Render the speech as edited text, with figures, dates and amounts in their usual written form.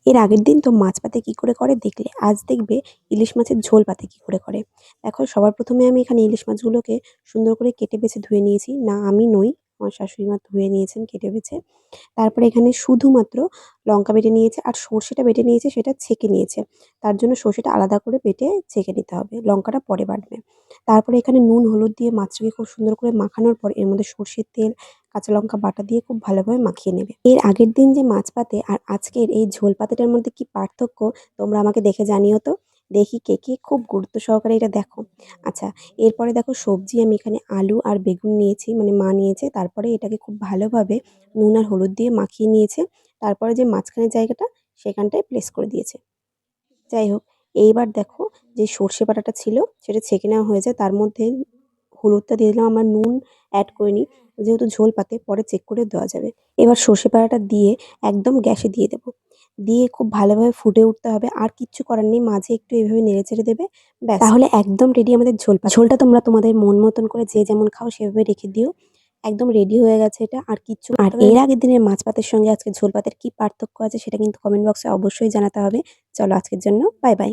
এর আগের দিন তো মাছ পাতে কি করে করে দেখলে, আজ দেখবে ইলিশ মাছের ঝোল পাতে কি করে করে। দেখো, সবার প্রথমে আমি এখানে ইলিশ মাছগুলোকে সুন্দর করে কেটে বেছে ধুয়ে নিয়েছি। না, আমি নই, আমার শাশুড়ি মা ধুয়ে নিয়েছেন কেটে বেছে। তারপরে এখানে শুধুমাত্র লঙ্কা বেটে নিয়েছে আর সর্ষেটা বেটে নিয়েছে, সেটা ছেঁকে নিয়েছে। তার জন্য সর্ষেটা আলাদা করে বেটে ছেঁকে নিতে হবে, লঙ্কাটা পরে বাটবে। তারপরে এখানে নুন হলুদ দিয়ে মাছটাকে খুব সুন্দর করে মাখানোর পর এর মধ্যে সর্ষের তেল, কাঁচা লঙ্কা বাটা দিয়ে খুব ভালোভাবে মাখিয়ে নেবে। এর আগের দিন যে মাছ পাতে আর আজকের এই ঝোল পাতেটার মধ্যে কি পার্থক্য, তোমরা আমাকে দেখে জানিও তো। দেখি কে কে খুব গুরুত্ব সহকারে এটা দেখো। আচ্ছা, এরপরে দেখো সবজি আমি এখানে আলু আর বেগুন নিয়েছি, মানে মা নিয়েছে। তারপরে এটাকে খুব ভালোভাবে নুন আর হলুদ দিয়ে মাখিয়ে নিয়েছে। তারপরে যে মাঝখানের জায়গাটা, সেখানটায় প্লেস করে দিয়েছে। যাই হোক, এইবার দেখো, যে সর্ষে বাটাটা ছিল সেটা ছেঁকে নেওয়া হয়েছে। তার মধ্যে হলুদটা দিয়ে দিলাম, আমরা নুন অ্যাড করিনি, যেহেতু ঝোল পাতে পরে চেক করে দেওয়া যাবে। এবার সর্ষে বাটাটা দিয়ে একদম গ্যাসে দিয়ে দেবো, দিয়ে খুব ভালোভাবে ফুটে উঠতে হবে। আর কিচ্ছু করার নেই, মাঝে একটু এইভাবে নেড়ে চেড়ে দেবে, ব্যাস তাহলে একদম রেডি আমাদের ঝোল পাতা। ঝোলটা তোমরা তোমাদের মন মতন করে যে যেমন খাও সেভাবে রেখে দিও। একদম রেডি হয়ে গেছে এটা, আর কিচ্ছু আর এর আগের দিনের মাছ পাতের সঙ্গে আজকে ঝোল পাতের কি পার্থক্য আছে সেটা কিন্তু কমেন্ট বক্সে অবশ্যই জানাতে হবে। চলো, আজকের জন্য বাই বাই।